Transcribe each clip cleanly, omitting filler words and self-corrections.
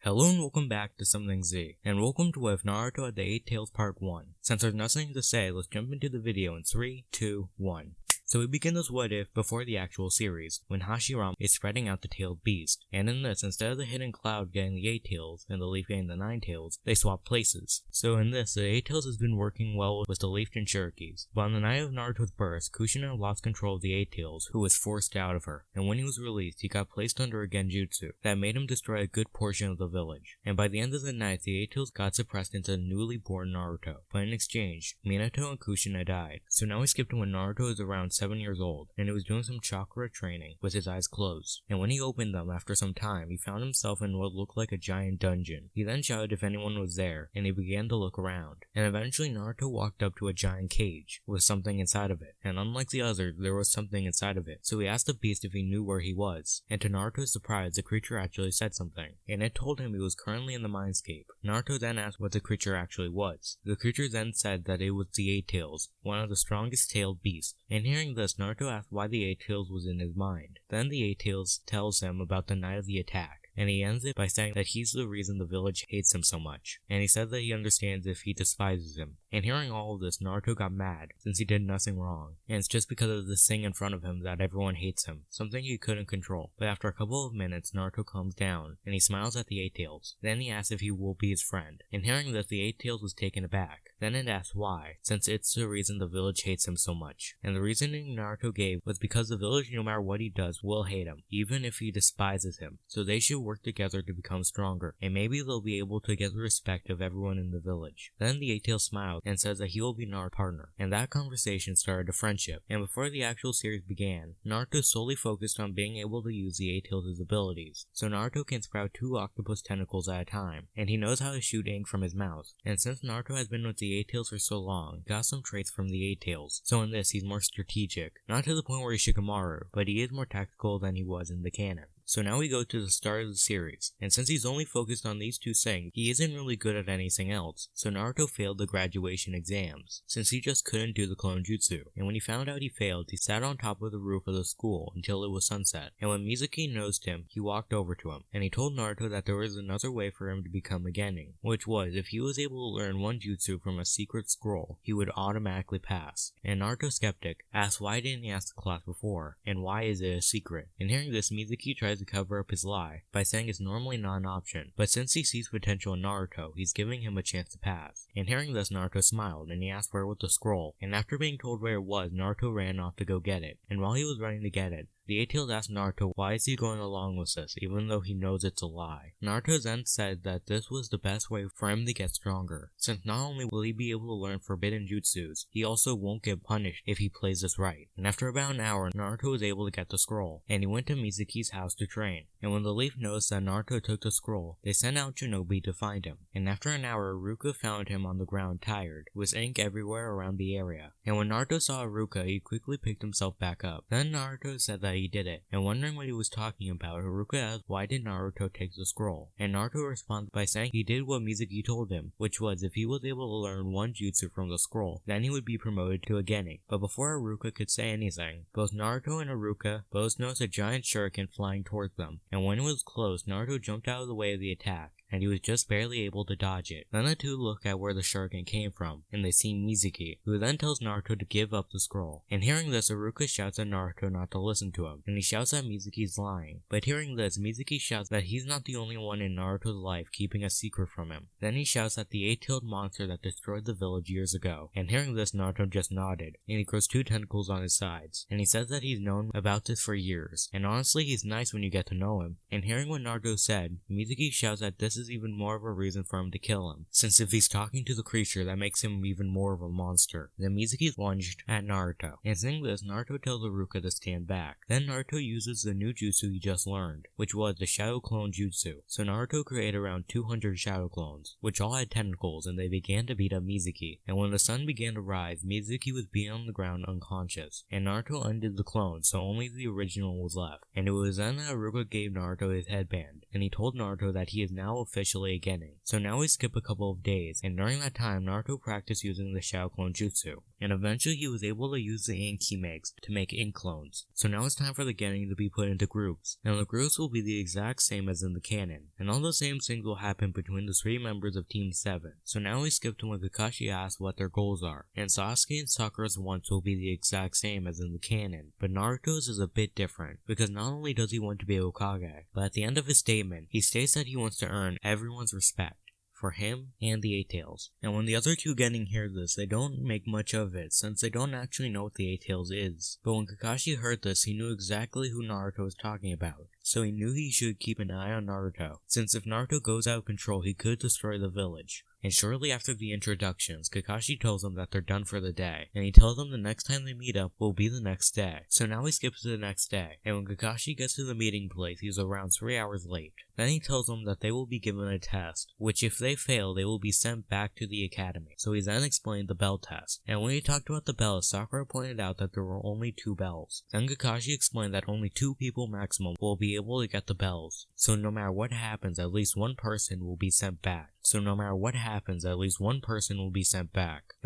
Hello and welcome back to Something Z, and welcome to With Naruto at the 8 Tails Part 1. Since there's nothing to say, let's jump into the video in 3, 2, 1. So we begin this what if before the actual series, when Hashirama is spreading out the tailed beast, and in this, instead of the hidden cloud getting the 8 tails and the leaf getting the 9 tails, they swap places. So in this, the 8 tails has been working well with the leaf Jinchurikis, but on the night of Naruto's birth, Kushina lost control of the 8 tails, who was forced out of her, and when he was released, he got placed under a genjutsu that made him destroy a good portion of the village. And by the end of the night, the 8 tails got suppressed into newly born Naruto, but in exchange, Minato and Kushina died. So now we skip to when Naruto is around 7 years old, and he was doing some chakra training with his eyes closed, and when he opened them after some time, he found himself in what looked like a giant dungeon. He then shouted if anyone was there, and he began to look around, and eventually Naruto walked up to a giant cage with something inside of it, and unlike the others, there was something inside of it. So he asked the beast if he knew where he was, and to Naruto's surprise, the creature actually said something, and it told him he was currently in the mindscape. Naruto then asked what the creature actually was. The creature then said that it was the 8 tails, one of the strongest tailed beasts, and hearing this, Naruto asked why the 8 tails was in his mind. Then the 8 tails tells him about the night of the attack, and he ends it by saying that he's the reason the village hates him so much, and he said that he understands if he despises him. And hearing all of this, Naruto got mad, since he did nothing wrong, and it's just because of this thing in front of him that everyone hates him, something he couldn't control. But after a couple of minutes, Naruto calms down, and he smiles at the 8 tails. Then he asks if he will be his friend, and hearing this, the 8 tails was taken aback. Then it asks why, since it's the reason the village hates him so much. And the reasoning Naruto gave was because the village, no matter what he does, will hate him, even if he despises him. So they should work together to become stronger, and maybe they'll be able to get the respect of everyone in the village. Then the 8 tails smiled and says that he will be Naruto's partner, and that conversation started a friendship. And before the actual series began, Naruto solely focused on being able to use the 8 tails' abilities. So Naruto can sprout 2 octopus tentacles at a time, and he knows how to shoot ink from his mouth. And since Naruto has been with the 8 tails for so long, he got some traits from the 8 tails. So in this, he's more strategic, not to the point where he's Shikamaru, but he is more tactical than he was in the canon. So now we go to the start of the series, and since he's only focused on these 2 things, he isn't really good at anything else. So Naruto failed the graduation exams, since he just couldn't do the clone jutsu. And when he found out he failed, he sat on top of the roof of the school until it was sunset. And when Mizuki noticed him, he walked over to him, and he told Naruto that there was another way for him to become a genin, which was if he was able to learn one jutsu from a secret scroll, he would automatically pass. And Naruto, skeptic, asked why didn't he ask the class before, and why is it a secret? And hearing this, Mizuki tries to cover up his lie by saying it's normally not an option, but since he sees potential in Naruto, he's giving him a chance to pass. And hearing this, Naruto smiled, and he asked where was the scroll, and after being told where it was, Naruto ran off to go get it. And while he was running to get it, the 8 tails asked Naruto why is he going along with this, even though he knows it's a lie. Naruto then said that this was the best way for him to get stronger, since not only will he be able to learn forbidden jutsus, he also won't get punished if he plays this right. And after about an hour, Naruto was able to get the scroll, and he went to Mizuki's house to train. And when the leaf noticed that Naruto took the scroll, they sent out Shinobi to find him. And after an hour, Iruka found him on the ground tired, with ink everywhere around the area. And when Naruto saw Iruka, he quickly picked himself back up. Then Naruto said that he did it, and wondering what he was talking about, Iruka asked why did Naruto take the scroll, and Naruto responded by saying he did what Mizuki told him, which was if he was able to learn one jutsu from the scroll, then he would be promoted to a genin. But before Iruka could say anything, both Naruto and Iruka both noticed a giant shuriken flying towards them, and when it was close, Naruto jumped out of the way of the attack, and he was just barely able to dodge it. Then the 2 look at where the shuriken came from, and they see Mizuki, who then tells Naruto to give up the scroll. And hearing this, Iruka shouts at Naruto not to listen to him, and he shouts that Mizuki's lying. But hearing this, Mizuki shouts that he's not the only one in Naruto's life keeping a secret from him. Then he shouts at the 8-tailed monster that destroyed the village years ago. And hearing this, Naruto just nodded, and he grows 2 tentacles on his sides. And he says that he's known about this for years, and honestly he's nice when you get to know him. And hearing what Naruto said, Mizuki shouts that this is even more of a reason for him to kill him, since if he's talking to the creature, that makes him even more of a monster. Then Mizuki lunged at Naruto, and seeing this, Naruto tells Iruka to stand back. Then Naruto uses the new jutsu he just learned, which was the Shadow Clone Jutsu. So Naruto created around 200 Shadow Clones, which all had tentacles, and they began to beat up Mizuki. And when the sun began to rise, Mizuki was being on the ground unconscious, and Naruto undid the clone, so only the original was left. And it was then that Iruka gave Naruto his headband, and he told Naruto that he is now a officially getting. So now we skip a couple of days, and during that time Naruto practiced using the Shadow Clone Jutsu, and eventually he was able to use the ink he makes to make ink clones. So now it's time for the getting to be put into groups. Now the groups will be the exact same as in the canon, and all the same things will happen between the 3 members of Team 7. So now we skip to when Kakashi asks what their goals are, and Sasuke and Sakura's wants will be the exact same as in the canon, but Naruto's is a bit different, because not only does he want to be a Hokage, but at the end of his statement, he states that he wants to earn everyone's respect for him and the Eight-Tails. And when the other 2 getting hear this, they don't make much of it, since they don't actually know what the Eight-Tails is. But when Kakashi heard this, he knew exactly who Naruto was talking about. So he knew he should keep an eye on Naruto, since if Naruto goes out of control, he could destroy the village. And shortly after the introductions, Kakashi tells them that they're done for the day, and he tells them the next time they meet up will be the next day. So now we skip to the next day, and when Kakashi gets to the meeting place, he's around 3 hours late. Then he tells them that they will be given a test, which if they fail, they will be sent back to the academy. So he then explained the bell test, and when he talked about the bells, Sakura pointed out that there were only 2 bells. Then Kakashi explained that only 2 people maximum will be able to get the bells, so no matter what happens, at least one person will be sent back. And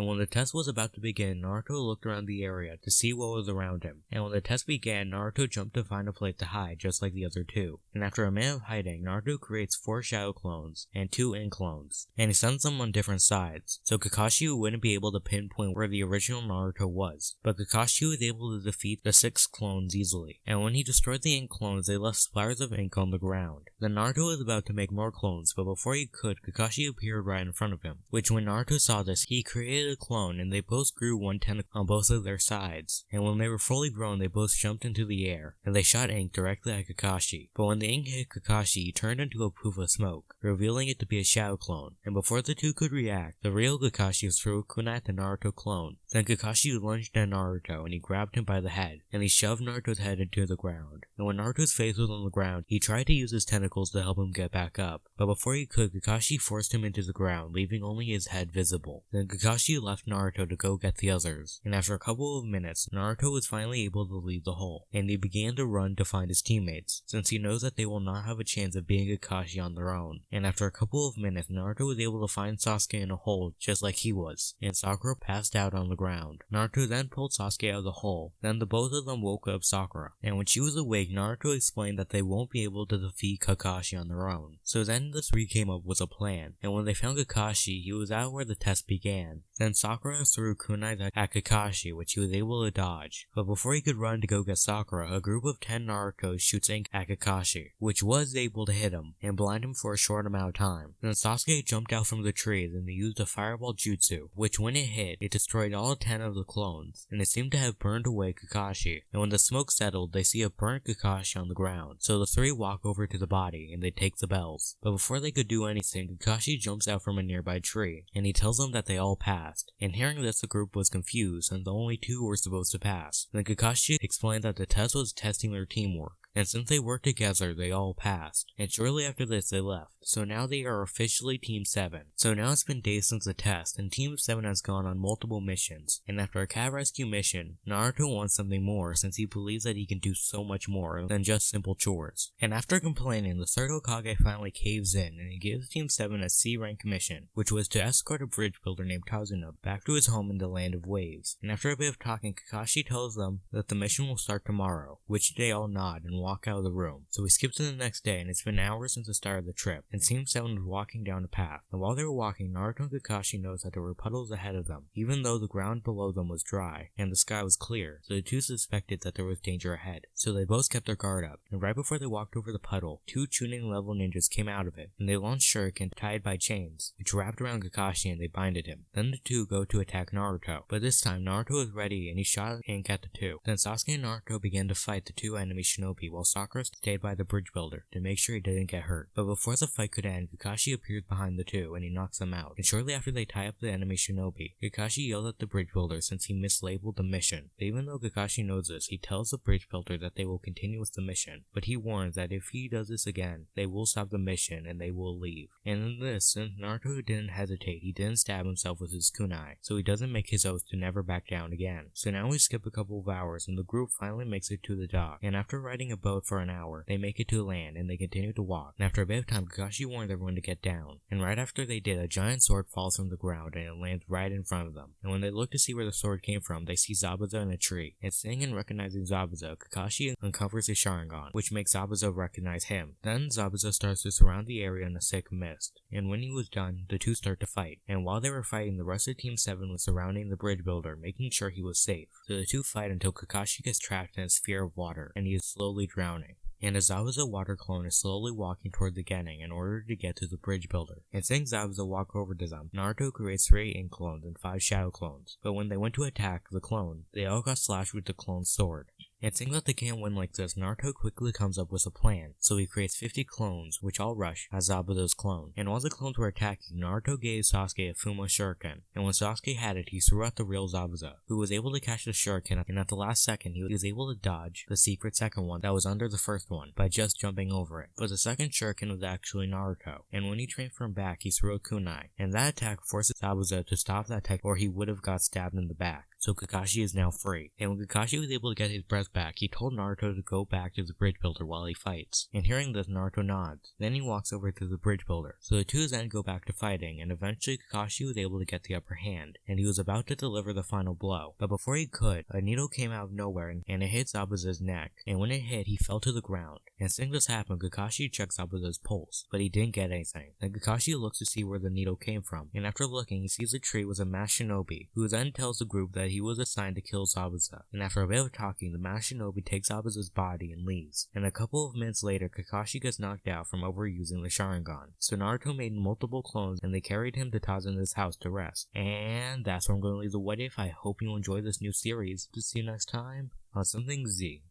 when the test was about to begin, Naruto looked around the area to see what was around him. And when the test began, Naruto jumped to find a place to hide, just like the other 2. And after a minute of hiding, Naruto creates 4 shadow clones and 2 ink clones, and he sends them on different sides, so Kakashi wouldn't be able to pinpoint where the original Naruto was. But Kakashi was able to defeat the 6 clones easily, and when he destroyed the ink clones, they left splatters of ink on the ground. Then Naruto was about to make more clones, but before he could, Kakashi appeared right in front of him, which when Naruto saw this, he created a clone, and they both grew 1 tentacle on both of their sides. And when they were fully grown, they both jumped into the air, and they shot ink directly at Kakashi. But when the ink hit Kakashi, he turned into a poof of smoke, revealing it to be a shadow clone. And before the 2 could react, the real Kakashi threw a kunai at the Naruto clone. Then Kakashi lunged at Naruto, and he grabbed him by the head, and he shoved Naruto's head into the ground. And when Naruto's face was on the ground, he tried to use his tentacles to help him get back up. But before he could, Kakashi forced him into the ground, leaving only his head visible. Then Kakashi left Naruto to go get the others, and after a couple of minutes, Naruto was finally able to leave the hole, and he began to run to find his teammates, since he knows that they will not have a chance of beating Kakashi on their own. And after a couple of minutes, Naruto was able to find Sasuke in a hole just like he was, and Sakura passed out on the ground. Naruto then pulled Sasuke out of the hole, then the both of them woke up Sakura, and when she was awake, Naruto explained that they won't be able to defeat Kakashi on their own. So then the 3 came up with a plan, and when they found Kakashi, he was out where the test began. Then Sakura threw kunai at Kakashi, which he was able to dodge. But before he could run to go get Sakura, a group of 10 Narutos shoots ink at Kakashi, which was able to hit him and blind him for a short amount of time. Then Sasuke jumped out from the trees and they used a fireball jutsu, which when it hit, it destroyed all 10 of the clones, and it seemed to have burned away Kakashi. And when the smoke settled, they see a burnt Kakashi on the ground. So the 3 walk over to the body and they take the bells. But before they could do anything, Kakashi jumps out from a nearby tree, and he tells them that they all passed. And hearing this, the group was confused, and the only 2 were supposed to pass. Then Kakashi explained that the test was testing their teamwork, and since they worked together, they all passed. And shortly after this, they left. So now they are officially Team 7. So now it's been days since the test, and Team 7 has gone on multiple missions. And after a cat rescue mission, Naruto wants something more since he believes that he can do so much more than just simple chores. And after complaining, the 3rd Hokage finally caves in, and he gives Team 7 a C-rank mission, which was to escort a bridge builder named Kazuna back to his home in the Land of Waves. And after a bit of talking, Kakashi tells them that the mission will start tomorrow, which they all nod and walk out of the room. So we skip to the next day, and it's been hours since the start of the trip, and Team 7 was walking down a path. And while they were walking, Naruto and Kakashi noticed that there were puddles ahead of them, even though the ground below them was dry, and the sky was clear, so the 2 suspected that there was danger ahead. So they both kept their guard up, and right before they walked over the puddle, 2 Chunin level ninjas came out of it, and they launched shuriken tied by chains, which wrapped around Kakashi and they binded him. Then the 2 go to attack Naruto, but this time Naruto was ready and he shot ink at the 2. Then Sasuke and Naruto began to fight the 2 enemy shinobi, while Sakura stayed by the bridge builder to make sure he didn't get hurt. But before the fight could end, Kakashi appears behind the 2 and he knocks them out. And shortly after they tie up the enemy shinobi, Kakashi yelled at the bridge builder since he mislabeled the mission. But even though Kakashi knows this, he tells the bridge builder that they will continue with the mission, but he warns that if he does this again, they will stop the mission and they will leave. And in this, since Naruto didn't hesitate, he didn't stab himself with his kunai, so he doesn't make his oath to never back down again. So now we skip a couple of hours and the group finally makes it to the dock, and after riding a boat for an hour, they make it to land and they continue to walk. And after a bit of time, Kakashi warns everyone to get down. And right after they did, a giant sword falls from the ground and it lands right in front of them. And when they look to see where the sword came from, they see Zabuza in a tree. And seeing and recognizing Zabuza, Kakashi uncovers his Sharingan, which makes Zabuza recognize him. Then Zabuza starts to surround the area in a thick mist. And when he was done, the two start to fight. And while they were fighting, the rest of Team 7 was surrounding the bridge builder, making sure he was safe. So the two fight until Kakashi gets trapped in a sphere of water, and he is slowly drowning. And a Zabuza water clone is slowly walking toward the Genin in order to get to the bridge builder. And seeing Zabuza walk over to them, Naruto creates 3 ink clones and 5 shadow clones. But when they went to attack the clone, they all got slashed with the clone's sword. And seeing that they can't win like this, Naruto quickly comes up with a plan, so he creates 50 clones, which all rush as Zabuza's clone. And while the clones were attacking, Naruto gave Sasuke a Fuma Shuriken, and when Sasuke had it, he threw out the real Zabuza, who was able to catch the Shuriken, and at the last second, he was able to dodge the secret second one that was under the first one, by just jumping over it. But the second Shuriken was actually Naruto, and when he transformed back, he threw a kunai, and that attack forces Zabuza to stop that attack or he would have got stabbed in the back. So Kakashi is now free. And when Kakashi was able to get his breath back, he told Naruto to go back to the bridge builder while he fights. And hearing this, Naruto nods. Then he walks over to the bridge builder. So the two then go back to fighting, and eventually Kakashi was able to get the upper hand, and he was about to deliver the final blow. But before he could, a needle came out of nowhere and it hit Zabuza's neck, and when it hit, he fell to the ground. And seeing this happen, Kakashi checks Zabuza's pulse, but he didn't get anything. Then Kakashi looks to see where the needle came from, and after looking, he sees a tree with a masked shinobi, who then tells the group that he was assigned to kill Zabuza. And after a bit of talking, the masked shinobi takes Zabuza's body and leaves. And a couple of minutes later, Kakashi gets knocked out from overusing the Sharingan. So Naruto made multiple clones and they carried him to Tazun's house to rest. And that's where I'm going to leave the what if. I hope you enjoy this new series. To see you next time on Something Z.